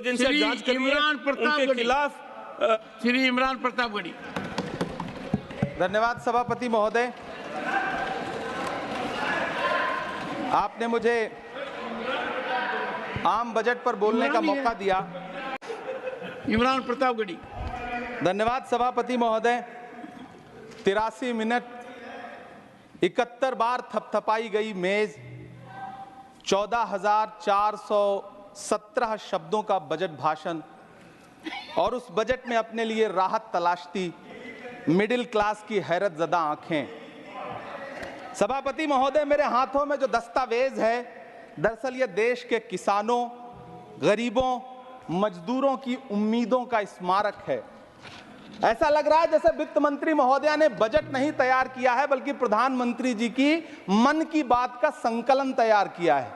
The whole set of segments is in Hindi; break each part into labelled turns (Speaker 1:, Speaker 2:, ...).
Speaker 1: से जांच करिए उनके खिलाफ।
Speaker 2: श्री इमरान प्रतापगढ़ी।
Speaker 3: धन्यवाद सभापति महोदय, आपने मुझे आम बजट पर बोलने का मौका दिया।
Speaker 2: इमरान प्रतापगढ़ी।
Speaker 3: धन्यवाद सभापति महोदय। 83 मिनट 71 बार थपथपाई गई मेज, 14,417 शब्दों का बजट भाषण और उस बजट में अपने लिए राहत तलाशती मिडिल क्लास की हैरत ज़दा आंखें। सभापति महोदय, मेरे हाथों में जो दस्तावेज है दरअसल ये देश के किसानों, गरीबों, मजदूरों की उम्मीदों का स्मारक है। ऐसा लग रहा है जैसे वित्त मंत्री महोदया ने बजट नहीं तैयार किया है बल्कि प्रधानमंत्री जी की मन की बात का संकलन तैयार किया है।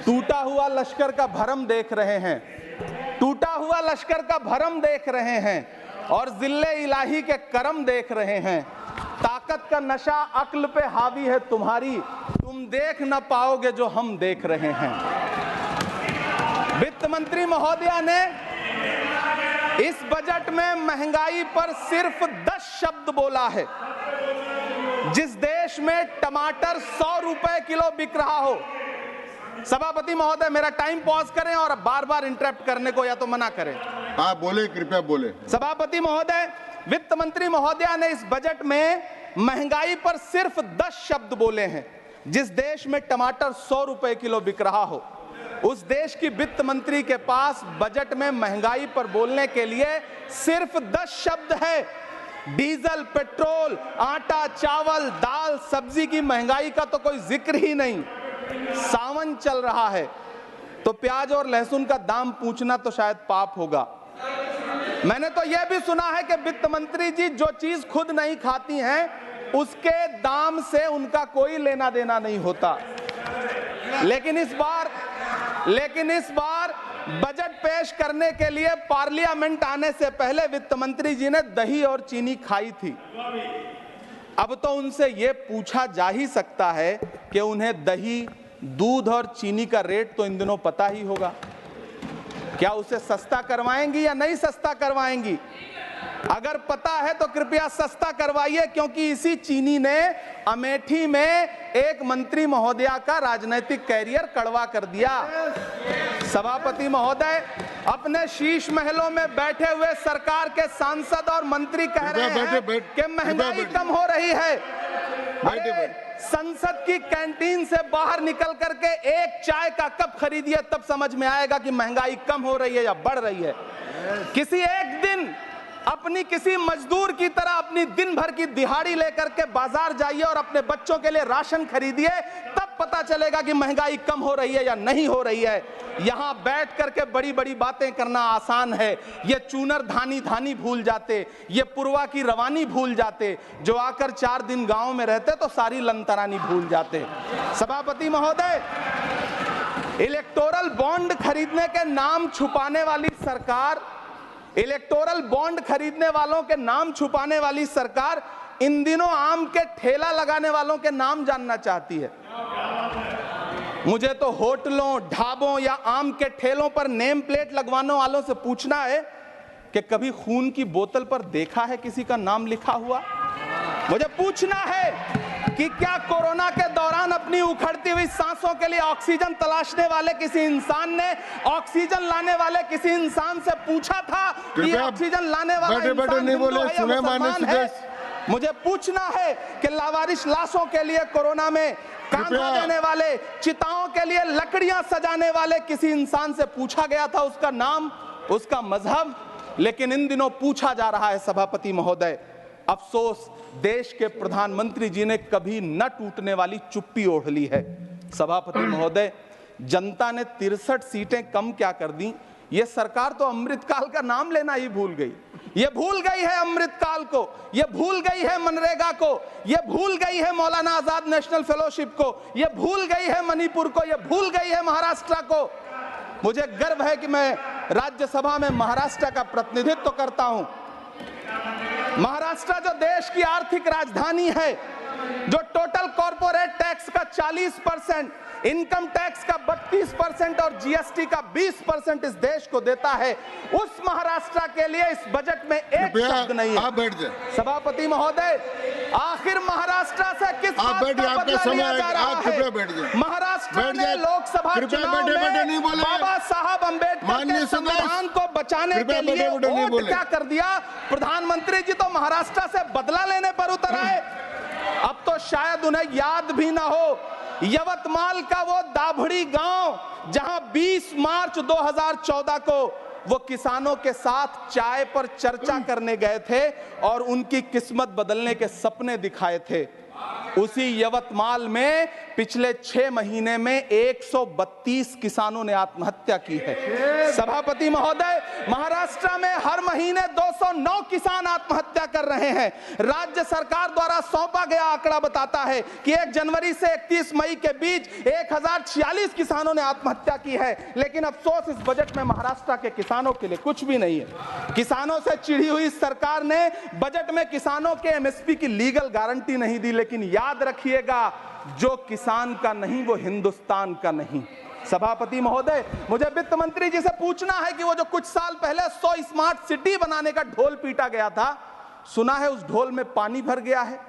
Speaker 3: टूटा हुआ लश्कर का भरम देख रहे हैं, टूटा हुआ लश्कर का भरम देख रहे हैं और जिल्ले इलाही के करम देख रहे हैं। ताकत का नशा अक्ल पे हावी है तुम्हारी, तुम देख न पाओगे जो हम देख रहे हैं। वित्त मंत्री महोदया ने इस बजट में महंगाई पर सिर्फ 10 शब्द बोला है। जिस देश में टमाटर 100 रुपए किलो बिक रहा हो। सभापति महोदय, मेरा टाइम पॉज करें और बार बार इंटरप्ट करने को या तो मना करें।
Speaker 4: हाँ बोले, कृपया बोले।
Speaker 3: सभापति महोदय, वित्त मंत्री महोदया ने इस बजट में महंगाई पर सिर्फ 10 शब्द बोले हैं। जिस देश में टमाटर 100 रुपए किलो बिक रहा हो, उस देश की वित्त मंत्री के पास बजट में महंगाई पर बोलने के लिए सिर्फ 10 शब्द है। डीजल, पेट्रोल, आटा, चावल, दाल, सब्जी की महंगाई का तो कोई जिक्र ही नहीं। सावन चल रहा है तो प्याज और लहसुन का दाम पूछना तो शायद पाप होगा। मैंने तो यह भी सुना है कि वित्त मंत्री जी जो चीज खुद नहीं खाती हैं उसके दाम से उनका कोई लेना देना नहीं होता। लेकिन इस बार बजट पेश करने के लिए पार्लियामेंट आने से पहले वित्त मंत्री जी ने दही और चीनी खाई थी। अब तो उनसे यह पूछा जा ही सकता है कि उन्हें दही, दूध और चीनी का रेट तो इन दिनों पता ही होगा। क्या उसे सस्ता करवाएंगी या नहीं सस्ता करवाएंगी? अगर पता है तो कृपया सस्ता करवाइए, क्योंकि इसी चीनी ने अमेठी में एक मंत्री महोदया का राजनीतिक कैरियर कड़वा कर दिया। सभापति महोदय, अपने शीश महलों में बैठे हुए सरकार के सांसद और मंत्री कह रहे हैं कि महंगाई कम हो रही है। संसद की कैंटीन से बाहर निकल करके एक चाय का कप खरीदिए, तब समझ में आएगा कि महंगाई कम हो रही है या बढ़ रही है। किसी एक दिन अपनी किसी मजदूर की तरह अपनी दिन भर की दिहाड़ी लेकर के बाजार जाइए और अपने बच्चों के लिए राशन खरीदिए, तब पता चलेगा कि महंगाई कम हो रही है या नहीं हो रही है। यहां बैठ करके बड़ी बड़ी बातें करना आसान है। ये चूनर धानी धानी भूल जाते, ये पुरवा की रवानी भूल जाते, जो आकर 4 दिन गांव में रहते तो सारी लंतरानी भूल जाते। सभापति महोदय, इलेक्टोरल बॉन्ड खरीदने के नाम छुपाने वाली सरकार, इलेक्टोरल बॉन्ड खरीदने वालों के नाम छुपाने वाली सरकार इन दिनों आम के ठेला लगाने वालों के नाम जानना चाहती है। मुझे तो होटलों, ढाबों या आम के ठेलों पर नेम प्लेट लगवाने वालों से पूछना है कि कभी खून की बोतल पर देखा है किसी का नाम लिखा हुआ? मुझे पूछना है कि क्या कोरोना के दौरान अपनी उखड़ती हुई सांसों के लिए ऑक्सीजन तलाशने वाले किसी इंसान ने ऑक्सीजन लाने वाले किसी इंसान से पूछा था कि ऑक्सीजन लाने वाला इंसान हिंदू है या मुसलमान है? मुझे पूछना है कि लावारिश लाशों के लिए कोरोना में कांधा देने वाले, चिताओं के लिए लकड़ियां सजाने वाले किसी इंसान से पूछा गया था उसका नाम, उसका मजहब? लेकिन इन दिनों पूछा जा रहा है। सभापति महोदय, अफसोस देश के प्रधानमंत्री जी ने कभी न टूटने वाली चुप्पी ओढ़ ली है। सभापति महोदय, जनता ने 63 सीटें कम क्या कर दी, ये सरकार तो अमृतकाल का नाम लेना ही भूल गई। ये भूल गई है अमृतकाल को, ये भूल गई है मनरेगा को, ये भूल गई है मौलाना आजाद नेशनल फेलोशिप को, ये भूल गई है मणिपुर को, ये भूल गई है महाराष्ट्र को। मुझे गर्व है कि मैं राज्यसभा में महाराष्ट्र का प्रतिनिधित्व करता हूं। महाराष्ट्र जो देश की आर्थिक राजधानी है, जो टोटल कॉर्पोरेट टैक्स का 40% इनकम टैक्स का 32% और जीएसटी का 20% इस देश को देता है, उस महाराष्ट्र के लिए इस बजट में एक शब्द नहीं है।
Speaker 4: आप बैठ जाए।
Speaker 3: सभापति महोदय, आखिर महाराष्ट्र से किस बात का बदला लिया जा रहा है? महाराष्ट्र ने लोकसभा चुनाव में बाबा साहब अम्बेडकर के संविधान को बचाने के लिए वोट क्या कर दिया? प्रधानमंत्री जी तो महाराष्ट्र से बदला लेने पर उतर आए। अब तो शायद उन्हें याद भी ना हो यवतमाल का वो दाभड़ी गांव जहां 20 मार्च 2014 को वो किसानों के साथ चाय पर चर्चा करने गए थे और उनकी किस्मत बदलने के सपने दिखाए थे। उसी यवतमाल में पिछले 6 महीने में 132 किसानों ने आत्महत्या की है। सभापति महोदय, महाराष्ट्र में हर महीने 209 किसान आत्महत्या कर रहे हैं। राज्य सरकार द्वारा सौंपा गया आंकड़ा बताता है कि 1 जनवरी से 31 मई के बीच 1046 किसानों ने आत्महत्या की है। लेकिन अफसोस, इस बजट में महाराष्ट्र के किसानों के लिए कुछ भी नहीं है। किसानों से चिढ़ी हुई सरकार ने बजट में किसानों के एमएसपी की लीगल गारंटी नहीं दी। लेकिन याद रखिएगा, जो किसान का नहीं वो हिंदुस्तान का नहीं। सभापति महोदय, मुझे वित्त मंत्री जी से पूछना है कि वो जो कुछ साल पहले 100 स्मार्ट सिटी बनाने का ढोल पीटा गया था, सुना है उस ढोल में पानी भर गया है,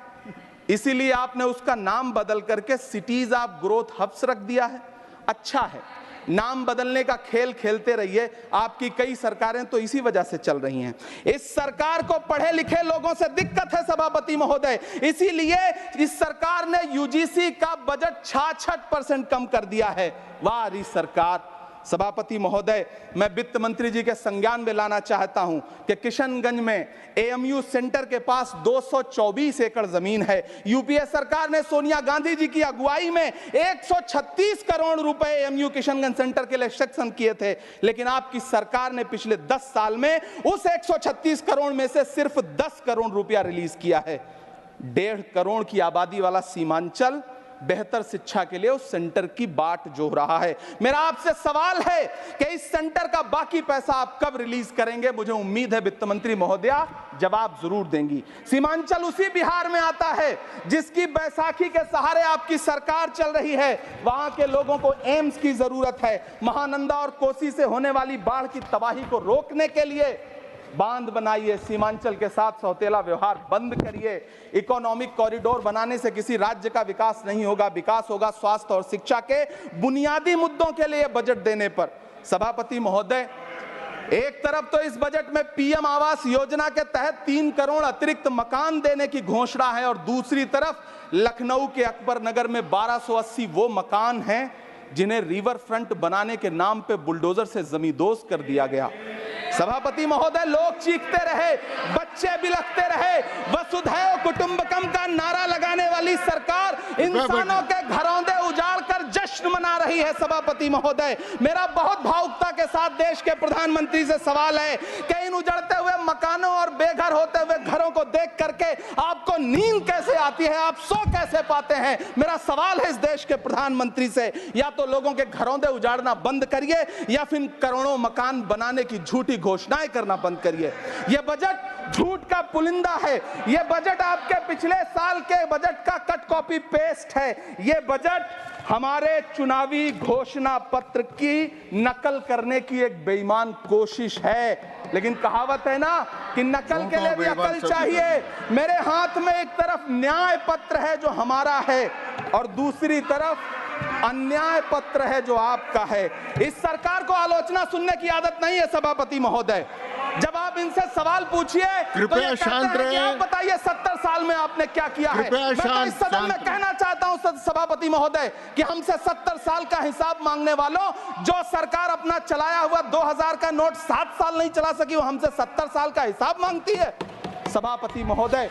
Speaker 3: इसीलिए आपने उसका नाम बदल करके सिटीज ऑफ ग्रोथ हब्स रख दिया है। अच्छा है, नाम बदलने का खेल खेलते रहिए, आपकी कई सरकारें तो इसी वजह से चल रही हैं। इस सरकार को पढ़े लिखे लोगों से दिक्कत है सभापति महोदय, इसीलिए इस सरकार ने यूजीसी का बजट 66% कम कर दिया है। वाह रही सरकार। सभापति महोदय, मैं वित्त मंत्री जी के संज्ञान में लाना चाहता हूं कि किशनगंज में एएमयू सेंटर के पास 224 एकड़ जमीन है। यूपीए सरकार ने सोनिया गांधी जी की अगुवाई में 136 करोड़ रुपए एएमयू किशनगंज सेंटर के लिए सेक्शन किए थे। लेकिन आपकी सरकार ने पिछले 10 साल में उस 136 करोड़ में से सिर्फ 10 करोड़ रुपया रिलीज किया है। 1.5 करोड़ की आबादी वाला सीमांचल बेहतर शिक्षा के लिए उस सेंटर की बाट जोह रहा है। मेरा आपसे सवाल है कि इस सेंटर का बाकी पैसा आप कब रिलीज करेंगे? मुझे उम्मीद है वित्त मंत्री महोदया जवाब जरूर देंगी। सीमांचल उसी बिहार में आता है जिसकी बैसाखी के सहारे आपकी सरकार चल रही है। वहां के लोगों को एम्स की जरूरत है। महानंदा और कोसी से होने वाली बाढ़ की तबाही को रोकने के लिए बांध बनाइए, सीमांचल के साथ सौतेला व्यवहार बंद करिए। इकोनॉमिक कॉरिडोर बनाने से किसी राज्य का विकास नहीं होगा, विकास होगा स्वास्थ्य और शिक्षा के बुनियादी मुद्दों के लिए बजट देने पर। सभापति महोदय, एक तरफ तो इस बजट में पीएम आवास योजना के तहत 3 करोड़ अतिरिक्त मकान देने की घोषणा है और दूसरी तरफ लखनऊ के अकबर नगर में 1280 वो मकान हैं जिन्हें रिवर फ्रंट बनाने के नाम पे बुलडोजर से जमींदोज कर दिया गया। सभापति महोदय, लोग चीखते रहे, बच्चे बिलखते रहे, वसुधैव कुटुंबकम का नारा लगाने वाली सरकार इंसानों के घरौंदे उजाड़ कर जश्न मना रही है। सभापति महोदय, मेरा बहुत भावुकता के साथ देश के प्रधानमंत्री से सवाल है कि इन उजड़ते हुए मकानों और बेघर होते हुए घरों को देख करके आपको नींद कैसे आती है, आप सो कैसे पाते हैं? मेरा सवाल है इस देश के प्रधानमंत्री से, या तो लोगों के घरौंदे उजाड़ना बंद करिए या फिर करोड़ों मकान बनाने की झूठी घोषणाएं करना बंद करिए। यह बजट झूठ का पुलिंदा है। यह बजट आपके पिछले साल के बजट का कट कॉपी पेस्ट है। यह बजट हमारे चुनावी घोषणा पत्र की नकल करने की एक बेईमान कोशिश है। लेकिन कहावत है ना कि नकल के लिए भी अकल चाहिए। मेरे हाथ में एक तरफ न्याय पत्र है जो हमारा है और दूसरी तरफ अन्याय पत्र है जो आपका है। इस सरकार को आलोचना सुनने की आदत नहीं है सभापति महोदय। जब आप इनसे सवाल पूछिए तो ये कहते हैं कि आप बताइए 70 साल में आपने क्या किया है। मैं तो इस सदन में कहना चाहता हूं सभापति महोदय कि हमसे 70 साल का हिसाब मांगने वालों, जो सरकार अपना चलाया हुआ 2000 का नोट 7 साल नहीं चला सकी, वो हमसे 70 साल का हिसाब मांगती है। सभापति महोदय,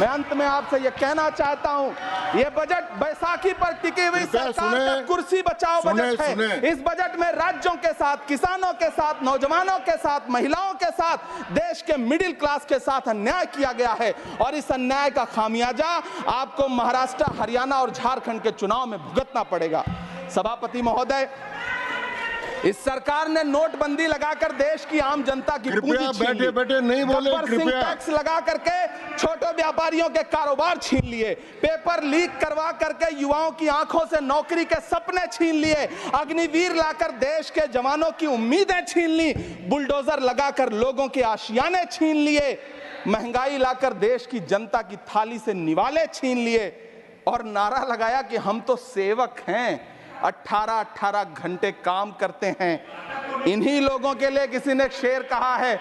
Speaker 3: मैं अंत में आपसे यह कहना चाहता हूं, यह बजट बैसाखी पर टिकी हुई सरकार का कुर्सी बचाओ बजट है। इस बजट में राज्यों के साथ, किसानों के साथ, नौजवानों के साथ, महिलाओं के साथ, देश के मिडिल क्लास के साथ अन्याय किया गया है और इस अन्याय का खामियाजा आपको महाराष्ट्र, हरियाणा और झारखंड के चुनाव में भुगतना पड़ेगा। सभापति महोदय, इस सरकार ने नोटबंदी लगाकर देश की आम जनता की
Speaker 4: कृपया
Speaker 3: पूंजी छीन ली।
Speaker 4: बैठे-बैठे नहीं बोले,
Speaker 3: गब्बर सिंह
Speaker 4: कृपया।
Speaker 3: टैक्स लगा करके छोटे व्यापारियों के कारोबार छीन लिए, पेपर लीक करवा करके युवाओं की आंखों से नौकरी के सपने छीन लिए, अग्निवीर लाकर देश के जवानों की उम्मीदें छीन ली, बुलडोजर लगाकर लोगों के आशियाने छीन लिए, महंगाई लाकर देश की जनता की थाली से निवाले छीन लिए और नारा लगाया कि हम तो सेवक हैं, 18-18 घंटे काम करते हैं। इन्हीं लोगों के लिए किसी ने शेर कहा है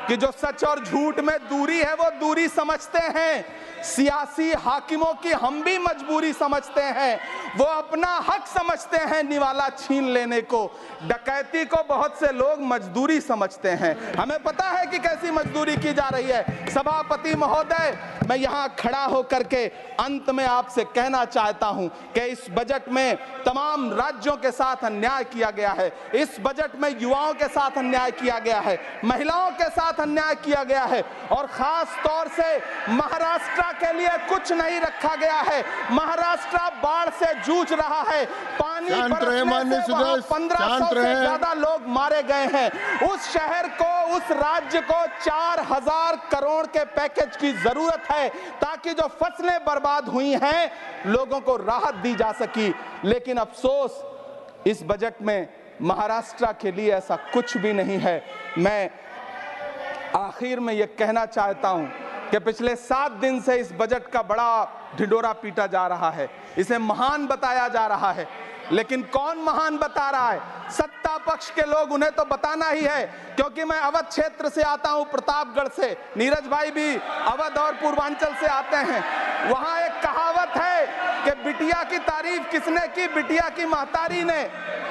Speaker 3: कि जो सच और झूठ में दूरी है वो दूरी समझते हैं, सियासी हाकिमों की हम भी मजबूरी समझते हैं, वो अपना हक समझते हैं निवाला छीन लेने को, डकैती को बहुत से लोग मजदूरी समझते हैं। हमें पता है कि कैसी मजदूरी की जा रही है। सभापति महोदय, मैं यहाँ खड़ा होकर के अंत में आपसे कहना चाहता हूं कि इस बजट में तमाम राज्यों के साथ अन्याय किया गया है, इस बजट में युवाओं के साथ अन्याय किया गया है, महिलाओं के साथ अन्याय किया गया है और खास तौर से महाराष्ट्र के लिए कुछ नहीं रखा गया है। महाराष्ट्र बाढ़ से जूझ रहा है, पानी बरसने से वहां 1500 से ज्यादा लोग मारे गए हैं। उस शहर को, उस राज्य को 4000 करोड़ के पैकेज की जरूरत है ताकि जो फसलें बर्बाद हुई हैं लोगों को राहत दी जा सकी। लेकिन अफसोस इस बजट में महाराष्ट्र के लिए ऐसा कुछ भी नहीं है। मैं आखिर में यह कहना चाहता हूं कि पिछले 7 दिन से इस बजट का बड़ा ढिंढोरा पीटा जा रहा है, इसे महान बताया जा रहा है, लेकिन कौन महान बता रहा है? सत्ता पक्ष के लोग, उन्हें तो बताना ही है। क्योंकि मैं अवध क्षेत्र से आता हूं, प्रतापगढ़ से, नीरज भाई भी अवध और पूर्वांचल से आते हैं। वहां एक कहावत है कि बिटिया की तारीफ किसने की? बिटिया की महतारी ने,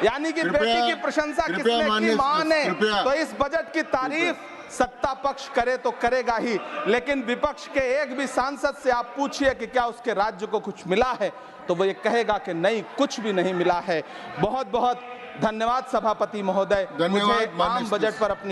Speaker 3: यानी कि बेटी की प्रशंसा किसने की? मां ने। तो इस बजट की तारीफ सत्ता पक्ष करे तो करेगा ही, लेकिन विपक्ष के एक भी सांसद से आप पूछिए कि क्या उसके राज्य को कुछ मिला है, तो वो ये कहेगा कि नहीं, कुछ भी नहीं मिला है। बहुत बहुत धन्यवाद सभापति महोदय, मुझे आम बजट पर अपनी